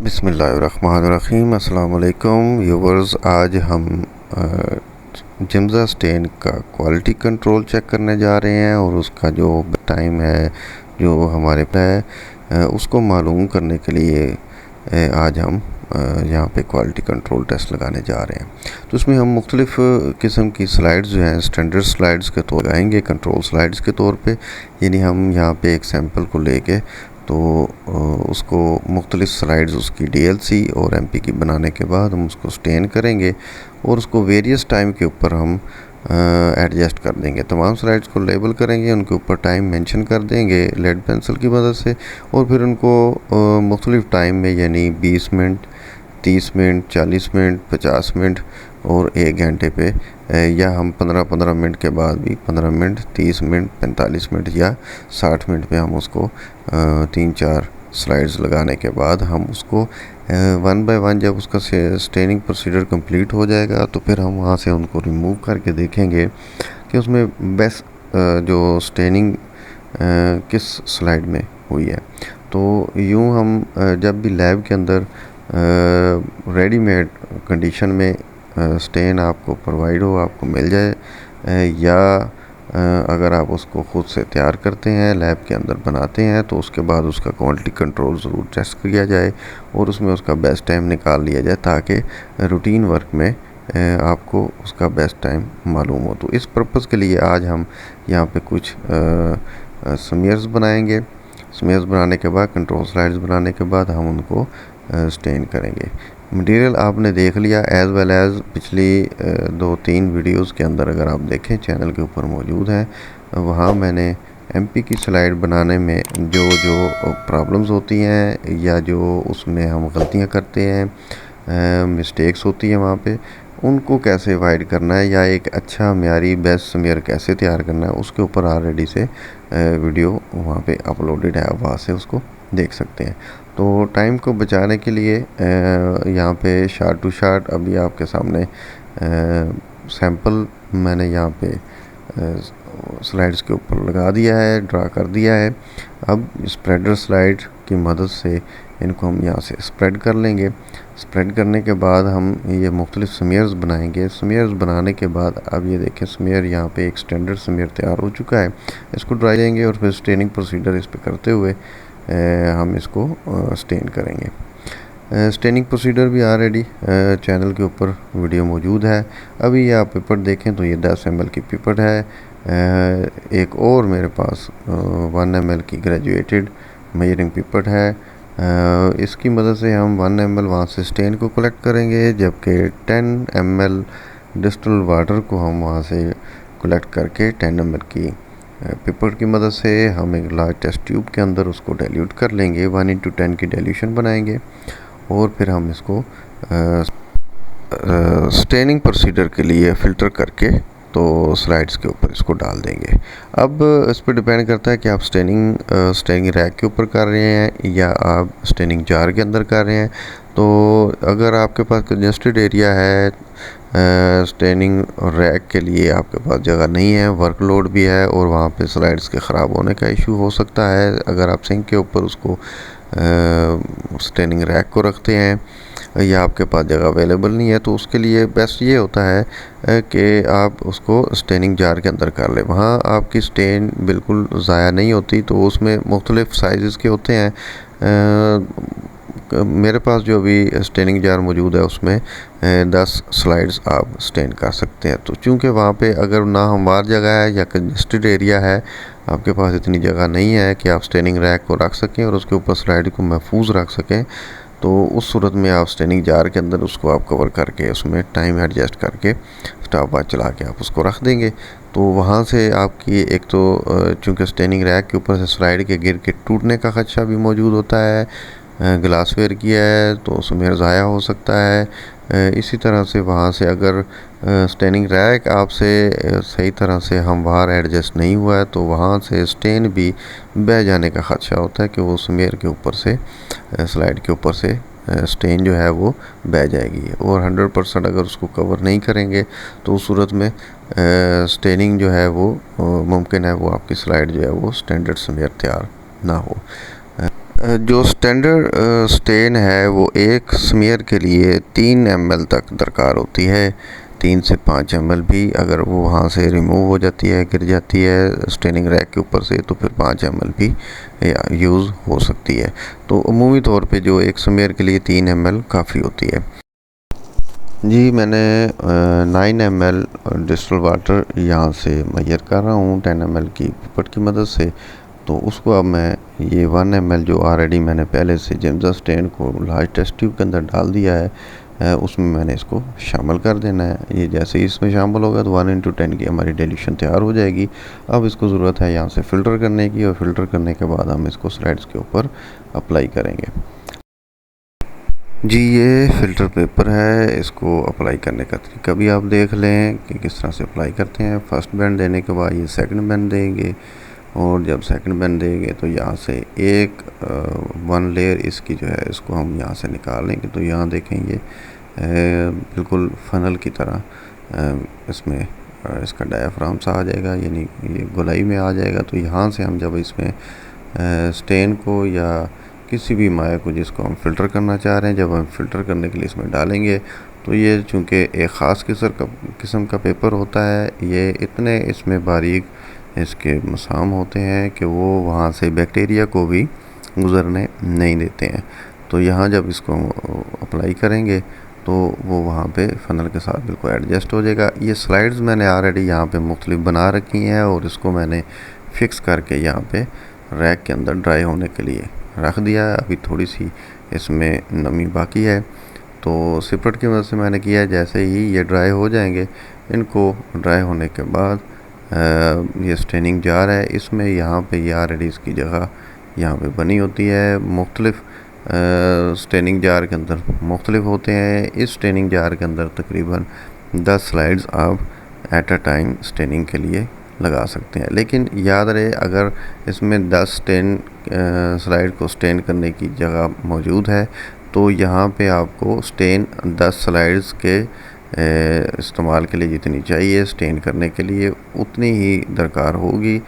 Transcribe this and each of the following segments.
बिस्मिल्लाहिर्रहमानिर्रहीम। अस्सलाम वालेकुम व्यूवर्स। आज हम जिम्जा स्टेन का क्वालिटी कंट्रोल चेक करने जा रहे हैं और उसका जो टाइम है जो हमारे पे है उसको मालूम करने के लिए आज हम यहाँ पे क्वालिटी कंट्रोल टेस्ट लगाने जा रहे हैं। तो उसमें हम मुख्तलिफ़ किस्म की स्लाइड्स जो हैं स्टैंडर्ड स्लाइड्स के तौर लगाएंगे, कंट्रोल स्लाइड्स के तौर पे। यानी हम यहाँ पे एक सैम्पल को लेके तो उसको मुख्तलिफ़ स्लाइड्स उसकी डीएलसी और एमपी की बनाने के बाद हम उसको स्टेन करेंगे और उसको वेरियस टाइम के ऊपर हम एडजस्ट कर देंगे। तमाम स्लाइड्स को लेबल करेंगे, उनके ऊपर टाइम मेंशन कर देंगे लेड पेंसिल की मदद से और फिर उनको मुख्तलिफ़ टाइम में यानी 20 मिनट, 30 मिनट, 40 मिनट, 50 मिनट और 1 घंटे पे या हम 15-15 मिनट के बाद भी 15 मिनट, 30 मिनट, 45 मिनट या 60 मिनट पे हम उसको 3-4 स्लाइड्स लगाने के बाद हम उसको 1 बाय 1 जब उसका स्टेनिंग प्रोसीजर कंप्लीट हो जाएगा तो फिर हम वहाँ से उनको रिमूव करके देखेंगे कि उसमें बेस्ट जो स्टेनिंग किस स्लाइड में हुई है। तो यूँ हम जब भी लैब के अंदर रेडीमेड कंडीशन में स्टेन आपको प्रोवाइड हो, आपको मिल जाए या अगर आप उसको ख़ुद से तैयार करते हैं, लैब के अंदर बनाते हैं, तो उसके बाद उसका क्वालिटी कंट्रोल ज़रूर टेस्ट किया जाए और उसमें उसका बेस्ट टाइम निकाल लिया जाए ताकि रूटीन वर्क में आपको उसका बेस्ट टाइम मालूम हो। तो इस पर्पज़ के लिए आज हम यहाँ पे कुछ स्मीयर्स बनाएंगे। स्मीयर्स बनाने के बाद, कंट्रोल स्लाइड्स बनाने के बाद हम उनको स्टेन करेंगे। मटेरियल आपने देख लिया एज़ वेल एज़ पिछली 2-3 वीडियोस के अंदर अगर आप देखें चैनल के ऊपर मौजूद हैं। वहाँ मैंने एमपी की स्लाइड बनाने में जो जो प्रॉब्लम्स होती हैं या जो उसमें हम गलतियाँ करते हैं, मिस्टेक्स होती हैं वहाँ पे, उनको कैसे अवॉइड करना है या एक अच्छा मेयारी बेस्ट स्मीयर कैसे तैयार करना है, उसके ऊपर ऑलरेडी से वीडियो वहाँ पे अपलोडेड है, आप वहाँ से उसको देख सकते हैं। तो टाइम को बचाने के लिए यहाँ पे शार्ट टू शार्ट अभी आपके सामने सैंपल मैंने यहाँ पे स्लाइड्स के ऊपर लगा दिया है, ड्रा कर दिया है। अब स्प्रेडर स्लाइड की मदद से इनको हम यहाँ से स्प्रेड कर लेंगे। स्प्रेड करने के बाद हम ये मुख्तलिफ़ स्मीयर्स बनाएंगे। स्मीयर्स बनाने के बाद अब ये देखें स्मीयर यहाँ पे एक स्टैंडर्ड स्मीयर तैयार हो चुका है। इसको ड्राई देंगे और फिर स्टेनिंग प्रोसीजर इस पर करते हुए हम इसको स्टेन करेंगे। स्टेनिंग प्रोसीजर भी ऑलरेडी चैनल के ऊपर वीडियो मौजूद है। अभी ये आप पेपर देखें तो ये 10 ml की पिपट है। एक और मेरे पास 1 ml की ग्रेजुएटेड मेजरिंग पिपट है। इसकी मदद से हम 1 ml वहाँ से स्टेन को कलेक्ट करेंगे, जबकि 10 ml डिस्टिल वाटर को हम वहाँ से कलेक्ट करके 10 ml की पेपर की मदद से हम एक लार्ज टेस्ट ट्यूब के अंदर उसको डाइल्यूट कर लेंगे। 1:10 की डाइल्यूशन बनाएंगे और फिर हम इसको स्टेनिंग प्रोसीजर के लिए फ़िल्टर करके तो स्लाइड्स के ऊपर इसको डाल देंगे। अब इस पर डिपेंड करता है कि आप स्टेनिंग रैक के ऊपर कर रहे हैं या आप स्टेनिंग जार के अंदर कर रहे हैं। तो अगर आपके पास कंजेस्टेड एरिया है, स्टेनिंग रैक के लिए आपके पास जगह नहीं है, वर्कलोड भी है और वहाँ पे स्लाइड्स के ख़राब होने का इशू हो सकता है, अगर आप सिंक के ऊपर उसको स्टेनिंग रैक को रखते हैं या आपके पास जगह अवेलेबल नहीं है, तो उसके लिए बेस्ट ये होता है कि आप उसको स्टेनिंग जार के अंदर कर लें। वहाँ आपकी स्टेन बिल्कुल ज़ाया नहीं होती। तो उसमें मुख्तलिफ़ साइज़ के होते हैं। मेरे पास जो अभी स्टेनिंग जार मौजूद है उसमें 10 स्लाइड्स आप स्टेन कर सकते हैं। तो चूँकि वहाँ पे अगर ना हमवार जगह है या कंजेस्टेड एरिया है, आपके पास इतनी जगह नहीं है कि आप स्टेनिंग रैक को रख सकें और उसके ऊपर स्लाइड को महफूज रख सकें, तो उस सूरत में आप स्टेनिंग जार के अंदर उसको आप कवर करके उसमें टाइम एडजस्ट करके स्टॉप वॉच चला के आप उसको रख देंगे। तो वहाँ से आपकी एक तो चूँकि स्टेनिंग रैक के ऊपर से स्लाइड के गिर के टूटने का ख़दशा भी मौजूद होता है, ग्लासवेयर की है तो उसमें ज़ाया हो सकता है। इसी तरह से वहाँ से अगर स्टेनिंग रैक आपसे सही तरह से हमवार एडजस्ट नहीं हुआ है तो वहाँ से स्टेन भी बह जाने का ख़दशा होता है कि वो स्मीयर के ऊपर से स्लाइड के ऊपर से स्टेन जो है वो बह जाएगी। और 100% अगर उसको कवर नहीं करेंगे तो उस सूरत में स्टेनिंग जो है वो मुमकिन है वो आपकी स्लाइड जो है वो स्टैंडर्ड स्मीयर तैयार ना हो। जो स्टैंडर्ड स्टेन है वो एक स्मीयर के लिए 3 ml तक दरकार होती है। 3 से 5 ml भी अगर वो वहाँ से रिमूव हो जाती है, गिर जाती है स्टेनिंग रैक के ऊपर से, तो फिर 5 ml भी यूज़ हो सकती है। तो अमूमी तौर पे जो एक स्मीयर के लिए 3 ml काफ़ी होती है। जी, मैंने 9 ml डिस्टिल वाटर यहाँ से मेजर कर रहा हूँ 10 ml की पिपेट की मदद से। तो उसको अब मैं ये 1 ml जो ऑलरेडी मैंने पहले से जिम्सा स्टेन को लार्ज टेस्ट ट्यूब के अंदर डाल दिया है, उसमें मैंने इसको शामिल कर देना है। ये जैसे ही इसमें शामिल होगा तो 1:10 की हमारी डिल्यूशन तैयार हो जाएगी। अब इसको ज़रूरत है यहाँ से फ़िल्टर करने की, और फ़िल्टर करने के बाद हम इसको स्लाइड्स के ऊपर अप्लाई करेंगे। जी, ये फ़िल्टर पेपर है, इसको अप्लाई करने का तरीका भी आप देख लें कि किस तरह से अप्लाई करते हैं। फर्स्ट बैंड देने के बाद ये सेकंड बैंड देंगे, और जब सेकंड बैंड देंगे तो यहाँ से एक 1 लेयर इसकी जो है इसको हम यहाँ से निकाल लेंगे। तो यहाँ देखें ये बिल्कुल फनल की तरह इसमें इसका डायाफ्राम सा आ जाएगा, यानी ये गोलाई में आ जाएगा। तो यहाँ से हम जब इसमें स्टेन को या किसी भी माया को जिसको हम फ़िल्टर करना चाह रहे हैं, जब हम फ़िल्टर करने के लिए इसमें डालेंगे, तो ये चूँकि एक ख़ास किस्म का पेपर होता है, ये इतने इसमें बारीक इसके मसाम होते हैं कि वो वहाँ से बैक्टीरिया को भी गुज़रने नहीं देते हैं। तो यहाँ जब इसको अप्लाई करेंगे तो वो वहाँ पे फ़नल के साथ बिल्कुल एडजस्ट हो जाएगा। ये स्लाइड्स मैंने ऑलरेडी यहाँ पे मुख्तलिफ बना रखी हैं, और इसको मैंने फ़िक्स करके यहाँ पे रैक के अंदर ड्राई होने के लिए रख दिया है। अभी थोड़ी सी इसमें नमी बाकी है, तो सिपरेट की मदद से मैंने किया है। जैसे ही ये ड्राई हो जाएंगे, इनको ड्राई होने के बाद ये स्टेनिंग जार है, इसमें यहाँ पे ये ऑलरेडी इसकी जगह यहाँ पे बनी होती है। मुख्तलिफ स्टेनिंग जार के अंदर मुख्तलिफ होते हैं। इस स्टेनिंग जार के अंदर तकरीबन 10 स्लाइड्स आप एट अ टाइम स्टेनिंग के लिए लगा सकते हैं। लेकिन याद रहे, अगर इसमें 10 स्लाइड को स्टेन करने की जगह मौजूद है, तो यहाँ पे आपको स्टेन 10 स्लाइड्स के इस्तेमाल के लिए जितनी चाहिए स्टेन करने के लिए उतनी ही दरकार होगी,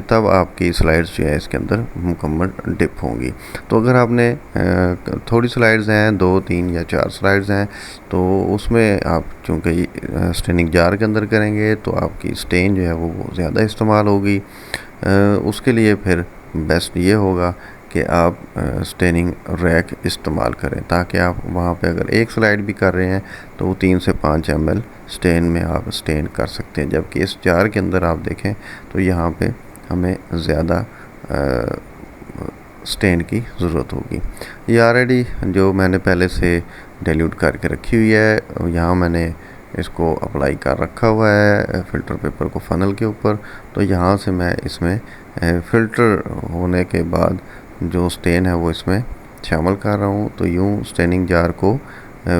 तब आपकी स्लाइड्स जो है इसके अंदर मुकम्मल डिप होंगी। तो अगर आपने थोड़ी स्लाइड्स हैं, 2, 3 या 4 स्लाइड्स हैं, तो उसमें आप चूँकि स्टेनिंग जार के अंदर करेंगे तो आपकी स्टेन जो है वो ज़्यादा इस्तेमाल होगी। उसके लिए फिर बेस्ट ये होगा कि आप स्टेनिंग रैक इस्तेमाल करें, ताकि आप वहाँ पे अगर एक स्लाइड भी कर रहे हैं तो वो 3 से 5 ml स्टेन में आप स्टेन कर सकते हैं। जबकि इस जार के अंदर आप देखें तो यहाँ पे हमें ज़्यादा स्टेन की ज़रूरत होगी। ये ऑलरेडी जो मैंने पहले से डाइल्यूट करके रखी हुई है, यहाँ मैंने इसको अप्लाई कर रखा हुआ है फ़िल्टर पेपर को फ़नल के ऊपर। तो यहाँ से मैं इसमें फ़िल्टर होने के बाद जो स्टेन है वो इसमें शामिल कर रहा हूँ। तो यूँ स्टेनिंग जार को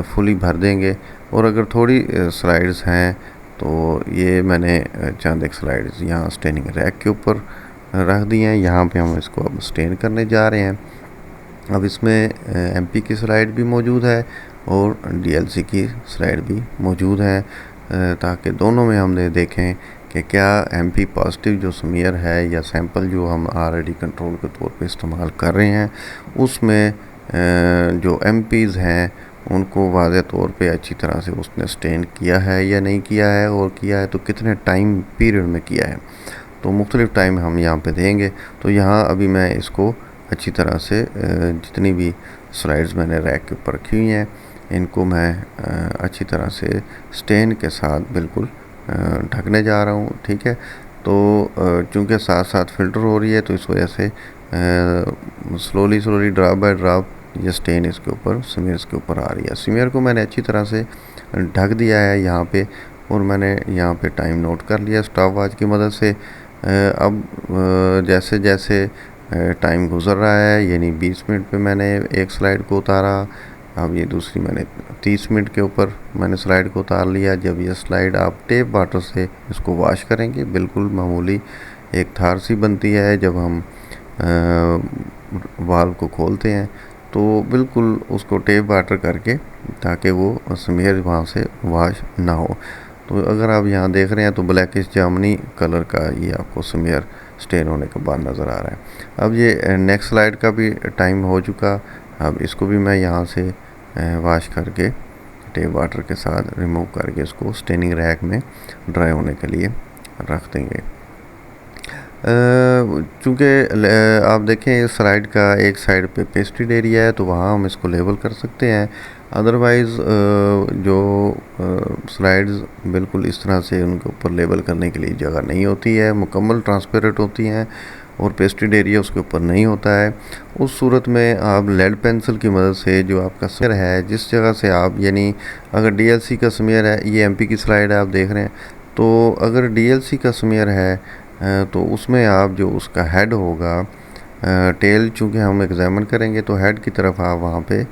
फुली भर देंगे, और अगर थोड़ी स्लाइड्स हैं तो ये मैंने चंद एक स्लाइड्स यहाँ स्टेनिंग रैक के ऊपर रख दी हैं। यहाँ पे हम इसको अब स्टेन करने जा रहे हैं। अब इसमें एमपी की स्लाइड भी मौजूद है और डीएलसी की स्लाइड भी मौजूद है, ताकि दोनों में हमने देखें कि क्या एमपी पॉजिटिव जो स्मीयर है या सैंपल जो हम ऑलरेडी कंट्रोल के तौर पे इस्तेमाल कर रहे हैं, उसमें जो एमपीज़ हैं उनको वाज़े तौर पे अच्छी तरह से उसने स्टेन किया है या नहीं किया है, और किया है तो कितने टाइम पीरियड में किया है। तो मुख्तलिफ़ टाइम हम यहाँ पे देंगे। तो यहाँ अभी मैं इसको अच्छी तरह से जितनी भी स्लाइड्स मैंने रैक के ऊपर रखी हुई हैं, इनको मैं अच्छी तरह से स्टेन के साथ बिल्कुल ढकने जा रहा हूँ। ठीक है, तो चूँकि साथ साथ फ़िल्टर हो रही है, तो इस वजह से स्लोली ड्रॉप बाय ड्रॉप ये स्टेन इसके ऊपर स्मीयर्स के ऊपर आ रही है। स्मीयर को मैंने अच्छी तरह से ढक दिया है यहाँ पे, और मैंने यहाँ पे टाइम नोट कर लिया स्टॉप वॉच की मदद से। अब जैसे जैसे टाइम गुज़र रहा है, यानी 20 मिनट पे मैंने एक स्लाइड को उतारा, अब ये दूसरी मैंने 30 मिनट के ऊपर मैंने स्लाइड को उतार लिया। जब ये स्लाइड आप टेप वाटर से इसको वॉश करेंगे, बिल्कुल मामूली एक धार सी बनती है जब हम वाल्व को खोलते हैं, तो बिल्कुल उसको टेप वाटर करके, ताकि वो स्मीयर वहाँ से वॉश ना हो। तो अगर आप यहाँ देख रहे हैं तो ब्लैकिश जामनी कलर का ये आपको स्मेयर स्टेन होने के बाद नज़र आ रहा है। अब ये नेक्स्ट स्लाइड का भी टाइम हो चुका। अब इसको भी मैं यहाँ से वॉश करके टेप वाटर के साथ रिमूव करके इसको स्टेनिंग रैक में ड्राई होने के लिए रख देंगे। चूँकि आप देखें इस स्लाइड का एक साइड पे पेस्टेड एरिया है तो वहाँ हम इसको लेबल कर सकते हैं। अदरवाइज़ जो स्लाइड्स बिल्कुल इस तरह से उनके ऊपर लेबल करने के लिए जगह नहीं होती है, मुकम्मल ट्रांसपेरेंट होती हैं और पेस्टेड एरिया उसके ऊपर नहीं होता है। उस सूरत में आप लेड पेंसिल की मदद से जो आपका स्मेयर है, जिस जगह से आप यानी अगर डीएलसी का स्मेयर है, ये एमपी की स्लाइड है आप देख रहे हैं, तो अगर डीएलसी का स्मेयर है तो उसमें आप जो उसका हेड होगा, टेल चूँकि हम एग्जामिन करेंगे तो हेड की तरफ आप वहाँ पे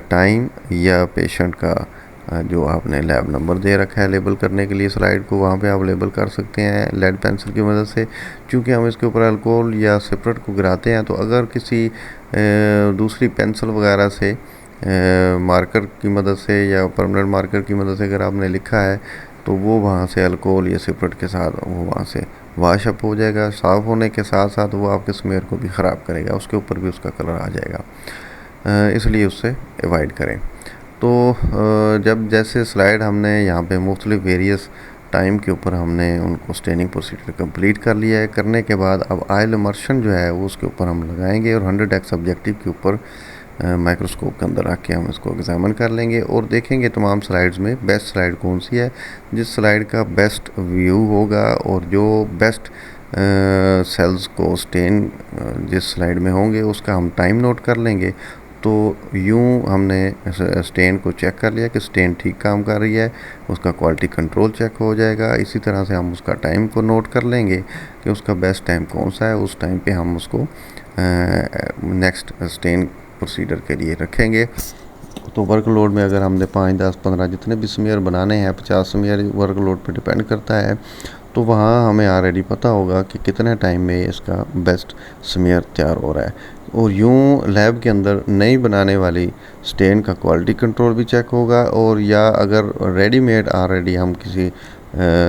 टाइम या पेशेंट का जो आपने लैब नंबर दे रखा है लेबल करने के लिए स्लाइड को, वहाँ पे आप लेबल कर सकते हैं लेड पेंसिल की मदद से। चूँकि हम इसके ऊपर अल्कोहल या सेपरेट को गिराते हैं तो अगर किसी दूसरी पेंसिल वगैरह से मार्कर की मदद से या परमानेंट मार्कर की मदद से अगर आपने लिखा है तो वो वहाँ से अल्कोहल या सेपरेट के साथ वो वहाँ से वाश अप हो जाएगा। साफ़ होने के साथ साथ वो आपके स्मेयर को भी ख़राब करेगा, उसके ऊपर भी उसका कलर आ जाएगा, इसलिए उससे अवॉइड करें। तो जब जैसे स्लाइड हमने यहाँ पे मुख्तलिफ वेरियस टाइम के ऊपर हमने उनको स्टेनिंग प्रोसीजर कंप्लीट कर लिया है। करने के बाद अब ऑयल इमर्शन जो है वो उसके ऊपर हम लगाएंगे और 100x ऑब्जेक्टिव के ऊपर माइक्रोस्कोप के अंदर रख के हम इसको एग्जामिन कर लेंगे और देखेंगे तमाम स्लाइड्स में बेस्ट स्लाइड कौन सी है, जिस स्लाइड का बेस्ट व्यू होगा और जो बेस्ट सेल्स को स्टेन जिस स्लाइड में होंगे उसका हम टाइम नोट कर लेंगे। तो यूँ हमने स्टेन को चेक कर लिया कि स्टेन ठीक काम कर रही है, उसका क्वालिटी कंट्रोल चेक हो जाएगा। इसी तरह से हम उसका टाइम को नोट कर लेंगे कि उसका बेस्ट टाइम कौन सा है, उस टाइम पे हम उसको नेक्स्ट स्टेन प्रोसीजर के लिए रखेंगे। तो वर्कलोड में अगर हमने 5, 10, 15 जितने भी स्मेयर बनाने हैं, 50 स्मेयर वर्कलोड पे डिपेंड करता है, तो वहाँ हमें ऑलरेडी पता होगा कि कितने टाइम में इसका बेस्ट स्मेयर तैयार हो रहा है। और यूँ लैब के अंदर नई बनाने वाली स्टेन का क्वालिटी कंट्रोल भी चेक होगा और या अगर रेडीमेड ऑलरेडी हम किसी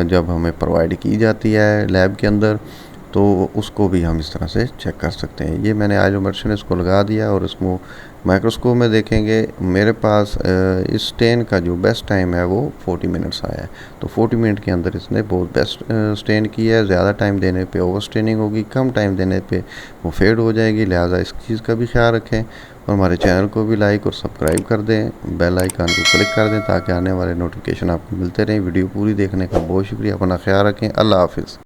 जब हमें प्रोवाइड की जाती है लैब के अंदर तो उसको भी हम इस तरह से चेक कर सकते हैं। ये मैंने ऑयल इमर्शन इसको लगा दिया और इसको माइक्रोस्कोप में देखेंगे मेरे पास इस स्टेन का जो बेस्ट टाइम है वो 40 मिनट्स आया है। तो 40 मिनट के अंदर इसने बहुत बेस्ट स्टेन किया है। ज़्यादा टाइम देने पे ओवर स्टेनिंग होगी, कम टाइम देने पे वो फेड हो जाएगी, लिहाजा इस चीज़ का भी ख्याल रखें और हमारे चैनल को भी लाइक और सब्सक्राइब कर दें, बेल आइकन को क्लिक कर दें ताकि आने वाले नोटिफिकेशन आपको मिलते रहें। वीडियो पूरी देखने का बहुत शुक्रिया, अपना ख्याल रखें। अल्लाह हाफिज़।